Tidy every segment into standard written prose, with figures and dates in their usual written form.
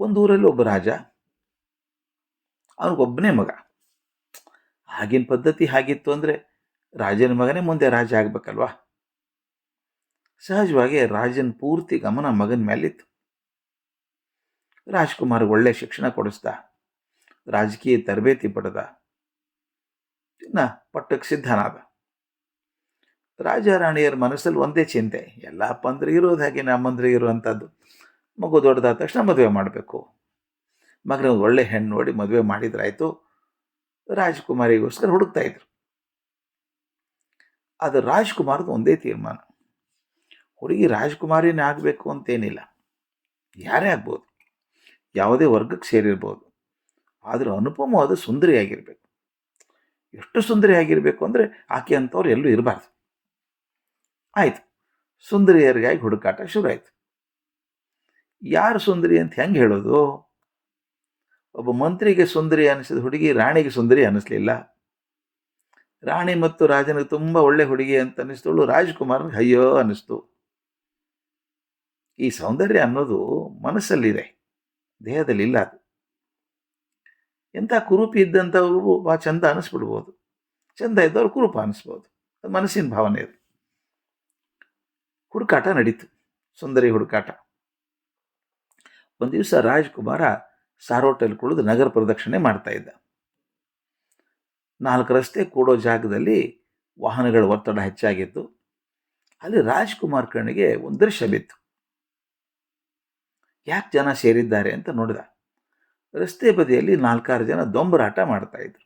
ಒಂದು ಊರಲ್ಲಿ ಒಬ್ಬ ರಾಜ, ಅವನಿಗೊಬ್ಬನೇ ಮಗ. ಆಗಿನ ಪದ್ಧತಿ ಹಾಗಿತ್ತು ಅಂದರೆ ರಾಜನ ಮಗನೇ ಮುಂದೆ ರಾಜ ಆಗಬೇಕಲ್ವಾ. ಸಹಜವಾಗಿ ರಾಜನ ಪೂರ್ತಿ ಗಮನ ಮಗನ ಮೇಲಿತ್ತು. ರಾಜ್ಕುಮಾರ್ ಒಳ್ಳೆ ಶಿಕ್ಷಣ ಕೊಡಿಸ್ದ, ರಾಜಕೀಯ ತರಬೇತಿ ಪಡೆದ, ಇನ್ನ ಪಟ್ಟಕ್ಕೆ ಸಿದ್ಧನಾದ. ರಾಜ ರಾಣಿಯರ ಮನಸ್ಸಲ್ಲಿ ಒಂದೇ ಚಿಂತೆ, ಎಲ್ಲ ಅಪ್ಪಂದ್ರಿಗೆ ಇರೋದು ಹಾಗೆ ನಮ್ಮಂದ್ರಿಗೆ ಇರುವಂಥದ್ದು. ಮಗು ದೊಡ್ಡದಾದ ತಕ್ಷಣ ಮದುವೆ ಮಾಡಬೇಕು, ಮಗನ ಒಳ್ಳೆ ಹೆಣ್ಣು ನೋಡಿ ಮದುವೆ ಮಾಡಿದ್ರಾಯ್ತು. ರಾಜ್ಕುಮಾರಿಗೋಸ್ಕರ ಹುಡುಕ್ತಾ ಇದ್ರು. ಅದು ರಾಜ್ಕುಮಾರ್ದು ಒಂದೇ ತೀರ್ಮಾನ, ಹುಡುಗಿ ರಾಜ್ಕುಮಾರಿನೇ ಆಗಬೇಕು ಅಂತೇನಿಲ್ಲ, ಯಾರೇ ಆಗ್ಬೋದು, ಯಾವುದೇ ವರ್ಗಕ್ಕೆ ಸೇರಿರ್ಬೋದು, ಆದರೂ ಅನುಪಮವಾದ ಸುಂದರಿಯಾಗಿರಬೇಕು. ಎಷ್ಟು ಸುಂದರಿಯಾಗಿರಬೇಕು ಅಂದರೆ ಆಕೆ ಅಂಥವ್ರು ಎಲ್ಲೂ ಇರಬಾರ್ದು. ಆಯಿತು, ಸುಂದರಿಯರಿಗಾಗಿ ಹುಡುಕಾಟ ಶುರು ಆಯಿತು. ಯಾರು ಸುಂದರಿ ಅಂತ ಹೆಂಗೆ ಹೇಳೋದು? ಒಬ್ಬ ಮಂತ್ರಿಗೆ ಸುಂದರಿ ಅನ್ನಿಸಿದ ಹುಡುಗಿ ರಾಣಿಗೆ ಸುಂದರಿ ಅನ್ನಿಸ್ಲಿಲ್ಲ. ರಾಣಿ ಮತ್ತು ರಾಜನಿಗೆ ತುಂಬ ಒಳ್ಳೆ ಹುಡುಗಿ ಅಂತ ಅನ್ನಿಸ್ತವಳು ರಾಜ್ಕುಮಾರ್ನಿಗೆ ಅಯ್ಯೋ ಅನ್ನಿಸ್ತು. ಈ ಸೌಂದರ್ಯ ಅನ್ನೋದು ಮನಸ್ಸಲ್ಲಿದೆ, ದೇಹದಲ್ಲಿ ಇಲ್ಲ. ಅದು ಎಂಥ ಕುರೂಪಿ ಇದ್ದಂಥವ್ರು ಚಂದ ಅನ್ನಿಸ್ಬಿಡ್ಬೋದು, ಚಂದ ಇದ್ದವ್ರು ಕುರೂಪ ಅನ್ನಿಸ್ಬೋದು. ಅದು ಮನಸ್ಸಿನ ಭಾವನೆ. ಅದು ಹುಡುಕಾಟ ನಡೀತು, ಸುಂದರಿ ಹುಡುಕಾಟ. ಒಂದು ದಿವಸ ರಾಜ್ಕುಮಾರ ಸಾರೋಟಲ್ಲಿ ಕುಳಿದು ನಗರ ಪ್ರದಕ್ಷಿಣೆ ಮಾಡ್ತಾ ಇದ್ದ. 4 ರಸ್ತೆ ಕೂಡೋ ಜಾಗದಲ್ಲಿ ವಾಹನಗಳ ಒತ್ತಡ ಹೆಚ್ಚಾಗಿತ್ತು. ಅಲ್ಲಿ ರಾಜ್ಕುಮಾರ್ ಕಣ್ಣಿಗೆ ಒಂದು ದೃಶ್ಯ ಬಿತ್ತು. ಯಾಕೆ ಜನ ಸೇರಿದ್ದಾರೆ ಅಂತ ನೋಡಿದ. ರಸ್ತೆ ಬದಿಯಲ್ಲಿ 4-6 ಜನ ದೊಂಬರಾಟ ಮಾಡ್ತಾ ಇದ್ರು.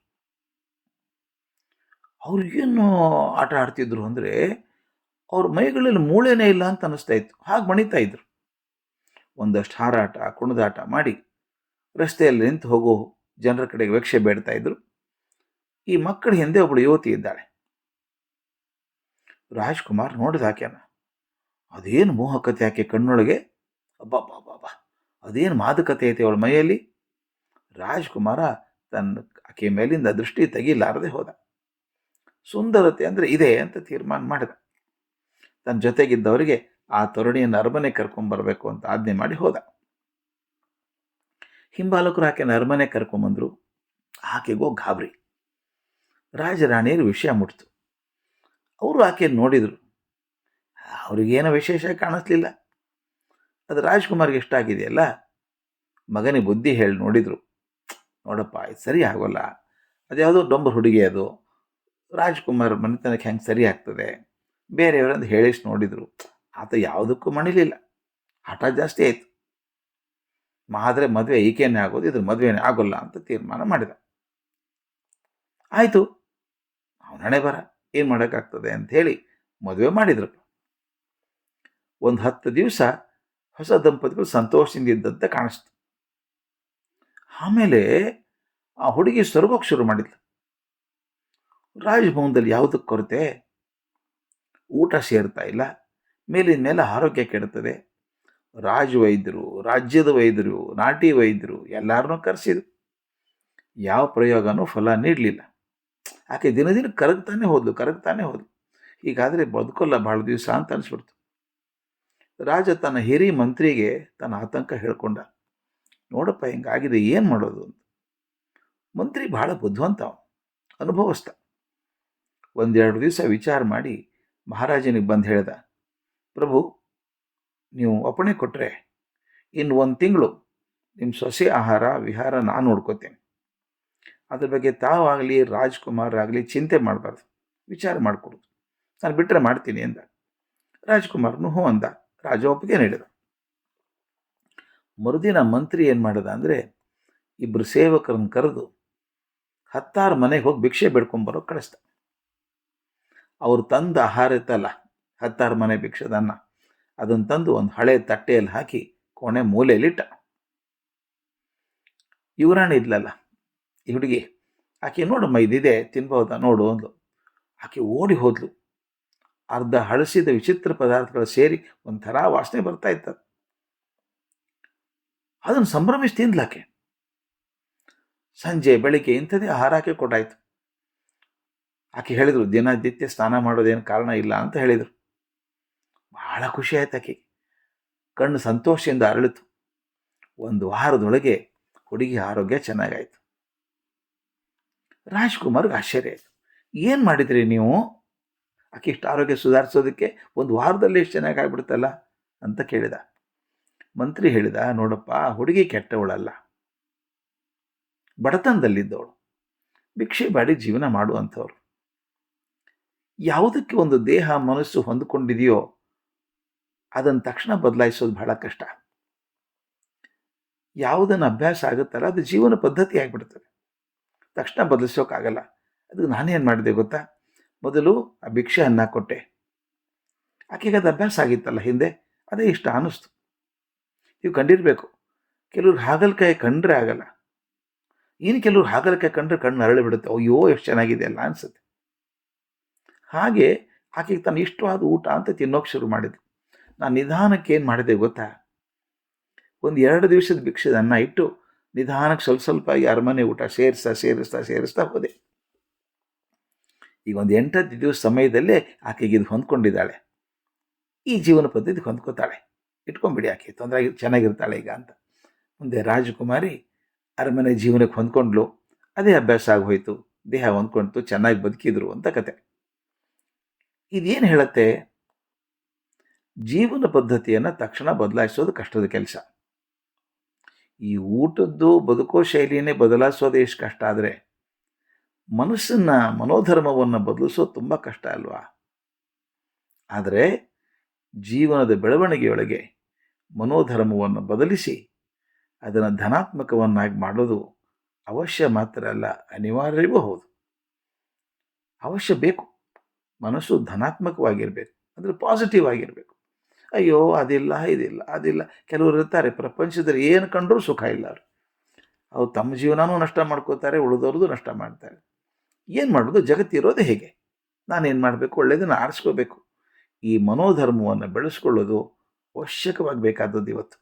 ಅವ್ರಿಗೇನು ಆಟ ಆಡ್ತಿದ್ರು ಅಂದರೆ ಅವ್ರ ಮೈಗಳಲ್ಲಿ ಮೂಳೆನೇ ಇಲ್ಲ ಅಂತ ಅನ್ನಿಸ್ತಾ ಇತ್ತು, ಹಾಗೆ ಮಣಿತಾ ಇದ್ರು. ಒಂದಷ್ಟು ಹಾರಾಟ ಕುಣಿದಾಟ ಮಾಡಿ ರಸ್ತೆಯಲ್ಲಿ ನಿಂತು ಹೋಗೋ ಜನರ ಕಡೆಗೆ ಭಿಕ್ಷೆ ಬೇಡ್ತಾ ಇದ್ರು. ಈ ಮಕ್ಕಳ ಹಿಂದೆ ಒಬ್ಬಳು ಯುವತಿ ಇದ್ದಾಳೆ. ರಾಜ್ಕುಮಾರ್ ನೋಡಿದ ಆಕೆನ. ಅದೇನು ಮೋಹಕತೆ ಆಕೆ ಕಣ್ಣೊಳಗೆ, ಅಬ್ಬಬ್ಬಬ್ಬ, ಅದೇನು ಮಾದಕತೆ ಐತೆ ಅವಳ ಮೈಯಲ್ಲಿ. ರಾಜ್ಕುಮಾರ ತನ್ನ ಆಕೆ ಮೇಲಿಂದ ದೃಷ್ಟಿ ತೆಗಿಲಾರದೆ ಹೋದ. ಸುಂದರತೆ ಅಂದರೆ ಇದೆ ಅಂತ ತೀರ್ಮಾನ ಮಾಡಿದ. ತನ್ನ ಜೊತೆಗಿದ್ದವರಿಗೆ ಆ ತರುಣಿಯನ್ನು ಅರಮನೆ ಕರ್ಕೊಂಬರ್ಬೇಕು ಅಂತ ಆಜ್ಞೆ ಮಾಡಿ ಹೋದ. ಹಿಂಬಾಲಕರು ಆಕೆನ ಅರಮನೆ ಕರ್ಕೊಂಬಂದರು. ಆಕೆಗೋ ಗಾಬರಿ. ರಾಜರಾಣಿಯರು ವಿಷಯ ಮುಟ್ತು. ಅವರು ಆಕೆಯನ್ನು ನೋಡಿದರು. ಅವ್ರಿಗೇನೋ ವಿಶೇಷ ಕಾಣಿಸ್ಲಿಲ್ಲ. ಅದು ರಾಜ್ಕುಮಾರ್ಗೆ ಇಷ್ಟ ಆಗಿದೆಯಲ್ಲ, ಮಗನಿಗೆ ಬುದ್ಧಿ ಹೇಳಿ ನೋಡಿದರು. ನೋಡಪ್ಪ, ಇದು ಸರಿ ಆಗೋಲ್ಲ, ಅದ್ಯಾವುದೋ ಡೊಂಬರ್ ಹುಡುಗಿ, ಅದು ರಾಜ್ಕುಮಾರ್ ಮನೆತನಕ್ಕೆ ಹೆಂಗೆ ಸರಿ ಆಗ್ತದೆ. ಬೇರೆಯವರಂದು ಹೇಳಿಸಿ ನೋಡಿದರು. ಆತ ಯಾವುದಕ್ಕೂ ಮಣಿಲಿಲ್ಲ. ಹಠ ಜಾಸ್ತಿ ಆಯಿತು. ಆದರೆ ಮದುವೆ ಈಕೆನೇ ಆಗೋದು, ಇದ್ರ ಮದುವೆನೇ ಆಗೋಲ್ಲ ಅಂತ ತೀರ್ಮಾನ ಮಾಡಿದ. ಆಯಿತು, ಅವನ ಹಣೆ ಬರ, ಏನು ಮಾಡೋಕ್ಕಾಗ್ತದೆ ಅಂಥೇಳಿ ಮದುವೆ ಮಾಡಿದ್ರು. ಒಂದು 10 ದಿವಸ ಹೊಸ ದಂಪತಿಗಳು ಸಂತೋಷದಿಂದ ಇದ್ದಂತೆ ಕಾಣಿಸ್ತು. ಆಮೇಲೆ ಆ ಹುಡುಗಿ ಸೊರಗೋಕ್ಕೆ ಶುರು ಮಾಡಿದ್ಲು. ರಾಜಭವನದಲ್ಲಿ ಯಾವುದಕ್ಕೆ ಕೊರತೆ, ಊಟ ಸೇರ್ತಾ ಇಲ್ಲ, ಮೇಲಿನ ಮೇಲೆ ಆರೋಗ್ಯ ಕೆಡುತ್ತದೆ. ರಾಜವೈದ್ಯರು, ರಾಜ್ಯದ ವೈದ್ಯರು, ನಾಟಿ ವೈದ್ಯರು ಎಲ್ಲರನ್ನೂ ಕರೆಸಿದ್ರು. ಯಾವ ಪ್ರಯೋಗನೂ ಫಲ ನೀಡಲಿಲ್ಲ. ಆಕೆ ದಿನ ಕರಗ್ತಾನೆ ಹೋದ್ಲು. ಹೀಗಾದರೆ ಬದುಕಲ್ಲ ಭಾಳ ದಿವಸ ಅಂತ ಅನಿಸ್ಬಿಡ್ತು. ರಾಜ ತನ್ನ ಹಿರಿಯ ಮಂತ್ರಿಗೆ ತನ್ನ ಆತಂಕ ಹೇಳ್ಕೊಂಡ. ನೋಡಪ್ಪ, ಹಿಂಗಾಗಿದೆ, ಏನು ಮಾಡೋದು ಅಂತ. ಮಂತ್ರಿ ಭಾಳ ಬುದ್ಧಿವಂತ, ಅನುಭವಸ್ಥ. 1-2 ದಿವಸ ವಿಚಾರ ಮಾಡಿ ಮಹಾರಾಜನಿಗೆ ಬಂದು ಹೇಳ್ದ, ಪ್ರಭು, ನೀವು ಅಪ್ಪಣೆ ಕೊಟ್ಟರೆ ಇನ್ನು 1 ತಿಂಗಳು ನಿಮ್ಮ ಸೊಸೆ ಆಹಾರ ವಿಹಾರ ನಾನು ನೋಡ್ಕೋತೇನೆ. ಅದ್ರ ಬಗ್ಗೆ ತಾವಾಗಲಿ ರಾಜ್ಕುಮಾರ್ ಆಗಲಿ ಚಿಂತೆ ಮಾಡಬಾರ್ದು, ವಿಚಾರ ಮಾಡಿಕೊಡೋದು, ನಾನು ಬಿಟ್ಟರೆ ಮಾಡ್ತೀನಿ ಅಂದ. ರಾಜ್ಕುಮಾರ್ನು ಹ್ಞೂ ಅಂದ. ರಾಜ ಒಪ್ಪಿಗೆ ನೀಡಿದ. ಮರುದಿನ ಮಂತ್ರಿ ಏನು ಮಾಡಿದ ಅಂದರೆ 2 ಸೇವಕರನ್ನು ಕರೆದು 10 ಮನೆಗೆ ಹೋಗಿ ಭಿಕ್ಷೆ ಬೇಡ್ಕೊಂಬರೋಕೆ ಕಳಿಸ್ದ. ಅವ್ರು ತಂದ ಆಹಾರ ಇತ್ತಲ್ಲ, 10 ಮನೆ ಭಿಕ್ಷದನ್ನ, ಅದನ್ನು ತಂದು ಒಂದು ಹಳೆ ತಟ್ಟೆಯಲ್ಲಿ ಹಾಕಿ ಕೋಣೆ ಮೂಲೆಯಲ್ಲಿಟ್ಟ. ಯುವರಾಣಿ ಇದ್ಲಲ್ಲ ಈ ಹುಡುಗಿ, ಆಕೆ ನೋಡಮ್ಮ ಇದಿದೆ ತಿನ್ಬಹುದಾ ನೋಡು ಅಂದ್ಲು. ಆಕೆ ಓಡಿ ಹೋದ್ಲು. ಅರ್ಧ ಹಳಸಿದ ವಿಚಿತ್ರ ಪದಾರ್ಥಗಳು ಸೇರಿ ಒಂಥರ ವಾಸನೆ ಬರ್ತಾ ಇತ್ತ. ಅದನ್ನು ಸಂಭ್ರಮಿಸಿ ತಿಂದ್ಲಾಕೆ. ಸಂಜೆ ಬೆಳಿಗ್ಗೆ ಇಂಥದೇ ಆಹಾರ ಆಕೆ ಕೊಟ್ಟಾಯ್ತು. ಆಕೆ ಹೇಳಿದರು, ದಿನನಿತ್ಯ ಸ್ನಾನ ಮಾಡೋದೇನು ಕಾರಣ ಇಲ್ಲ ಅಂತ ಹೇಳಿದರು. ಬಹಳ ಖುಷಿ ಆಯ್ತು ಆಕೆ, ಕಣ್ಣು ಸಂತೋಷದಿಂದ ಅರಳಿತು. ಒಂದು ವಾರದೊಳಗೆ ಹುಡುಗಿ ಆರೋಗ್ಯ ಚೆನ್ನಾಗಾಯಿತು. ರಾಜ್ಕುಮಾರ್ಗೆ ಆಶ್ಚರ್ಯ ಆಯಿತು. ಏನು ಮಾಡಿದ್ರಿ ನೀವು? ಆಕೆ ಇಷ್ಟು ಆರೋಗ್ಯ ಸುಧಾರಿಸೋದಕ್ಕೆ ಒಂದು ವಾರದಲ್ಲಿ ಎಷ್ಟು ಚೆನ್ನಾಗಿ ಆಗ್ಬಿಡ್ತಲ್ಲ ಅಂತ ಕೇಳಿದ. ಮಂತ್ರಿ ಹೇಳಿದ, ನೋಡಪ್ಪ, ಹುಡುಗಿ ಕೆಟ್ಟವಳಲ್ಲ, ಬಡತನದಲ್ಲಿದ್ದವಳು, ಭಿಕ್ಷೆ ಬಾಡಿ ಜೀವನ ಮಾಡುವಂಥವ್ರು. ಯಾವುದಕ್ಕೆ ಒಂದು ದೇಹ ಮನಸ್ಸು ಹೊಂದಿಕೊಂಡಿದೆಯೋ ಅದನ್ನು ತಕ್ಷಣ ಬದಲಾಯಿಸೋದು ಬಹಳ ಕಷ್ಟ. ಯಾವುದನ್ನು ಅಭ್ಯಾಸ ಆಗುತ್ತಲ್ಲ ಅದು ಜೀವನ ಪದ್ಧತಿ ಆಗಿಬಿಡ್ತದೆ, ತಕ್ಷಣ ಬದಲಿಸೋಕ್ಕಾಗಲ್ಲ. ಅದು ನಾನೇನು ಮಾಡಿದೆ ಗೊತ್ತಾ? ಮೊದಲು ಆ ಭಿಕ್ಷೆ ಅನ್ನ ಕೊಟ್ಟೆ, ಆಕೆಗೆ ಅದು ಅಭ್ಯಾಸ ಆಗಿತ್ತಲ್ಲ ಹಿಂದೆ, ಅದೇ ಇಷ್ಟ ಅನ್ನಿಸ್ತು. ನೀವು ಕಂಡಿರಬೇಕು, ಕೆಲವ್ರು ಹಾಗಲಕಾಯಿ ಕಂಡ್ರೆ ಆಗಲ್ಲ, ಇನ್ನು ಕೆಲವ್ರು ಹಾಗಲಕಾಯಿ ಕಂಡ್ರೆ ಕಣ್ಣು ಅರಳಿ ಬಿಡುತ್ತೆ, ಅಯ್ಯೋ ಎಷ್ಟು ಚೆನ್ನಾಗಿದೆ ಅಲ್ಲ ಅನಿಸುತ್ತೆ. ಹಾಗೆ ಆಕೆಗೆ ತನ್ನ ಇಷ್ಟವಾದ ಊಟ ಅಂತ ತಿನ್ನೋಕೆ ಶುರು ಮಾಡಿದ್ಲು. ನಾನು ನಿಧಾನಕ್ಕೆ ಏನು ಮಾಡಿದೆ ಗೊತ್ತಾ? ಒಂದು 2 ದಿವಸದ ಭಿಕ್ಷದ ಅನ್ನ ಇಟ್ಟು ನಿಧಾನಕ್ಕೆ ಸ್ವಲ್ಪ ಸ್ವಲ್ಪ ಅರಮನೆ ಊಟ ಸೇರಿಸ್ತಾ ಹೋದೆ. ಈಗ ಒಂದು 8-10 ದಿವಸ ಸಮಯದಲ್ಲೇ ಆಕೆಗೆ ಇದು ಹೊಂದ್ಕೊಂಡಿದ್ದಾಳೆ, ಈ ಜೀವನ ಪದ್ಧತಿ ಹೊಂದ್ಕೋತಾಳೆ, ಇಟ್ಕೊಂಡ್ಬಿಡಿ, ಆಕೆ ತೊಂದರೆ ಚೆನ್ನಾಗಿರ್ತಾಳೆ ಈಗ ಅಂತ. ಮುಂದೆ ರಾಜಕುಮಾರಿ ಅರಮನೆ ಜೀವನಕ್ಕೆ ಹೊಂದ್ಕೊಂಡ್ಲು, ಅದೇ ಅಭ್ಯಾಸ ಆಗೋಯ್ತು, ದೇಹ ಹೊಂದ್ಕೊಂತು, ಚೆನ್ನಾಗಿ ಬದುಕಿದ್ರು ಅಂತ ಕತೆ. ಇದೇನು ಹೇಳುತ್ತೆ? ಜೀವನ ಪದ್ಧತಿಯನ್ನು ತಕ್ಷಣ ಬದಲಾಯಿಸೋದು ಕಷ್ಟದ ಕೆಲಸ. ಈ ಊಟದ್ದು ಬದುಕೋ ಶೈಲಿಯನ್ನೇ ಬದಲಾಯಿಸೋದೇ ಎಷ್ಟು ಕಷ್ಟ ಆದರೆ ಮನಸ್ಸನ್ನು, ಮನೋಧರ್ಮವನ್ನು ಬದಲಿಸೋದು ತುಂಬ ಕಷ್ಟ ಅಲ್ವಾ? ಆದರೆ ಜೀವನದ ಬೆಳವಣಿಗೆಯೊಳಗೆ ಮನೋಧರ್ಮವನ್ನು ಬದಲಿಸಿ ಅದನ್ನು ಧನಾತ್ಮಕವನ್ನಾಗಿ ಮಾಡೋದು ಅವಶ್ಯ ಮಾತ್ರ ಅಲ್ಲ, ಅನಿವಾರ್ಯವೂ ಹೌದು. ಅವಶ್ಯ ಬೇಕು. ಮನಸ್ಸು ಧನಾತ್ಮಕವಾಗಿರಬೇಕು, ಅಂದರೆ ಪಾಸಿಟಿವ್ ಆಗಿರಬೇಕು. ಅಯ್ಯೋ ಅದಿಲ್ಲ ಅದಿಲ್ಲ. ಕೆಲವರು ಇರ್ತಾರೆ, ಪ್ರಪಂಚದಲ್ಲಿ ಏನು ಕಂಡ್ರೂ ಸುಖ ಇಲ್ಲ, ಅವ್ರು ತಮ್ಮ ಜೀವನನೂ ನಷ್ಟ ಮಾಡ್ಕೋತಾರೆ, ಉಳಿದವ್ರದ್ದು ನಷ್ಟ ಮಾಡ್ತಾರೆ. ಏನು ಮಾಡೋದು? ಜಗತ್ತಿರೋದೇ ಹೇಗೆ? ನಾನೇನು ಮಾಡಬೇಕು? ಒಳ್ಳೆಯದನ್ನು ಆರಿಸ್ಕೋಬೇಕು. ಈ ಮನೋಧರ್ಮವನ್ನು ಬೆಳೆಸ್ಕೊಳ್ಳೋದು ಅವಶ್ಯಕವಾಗಿ ಬೇಕಾದದ್ದು ಇವತ್ತು.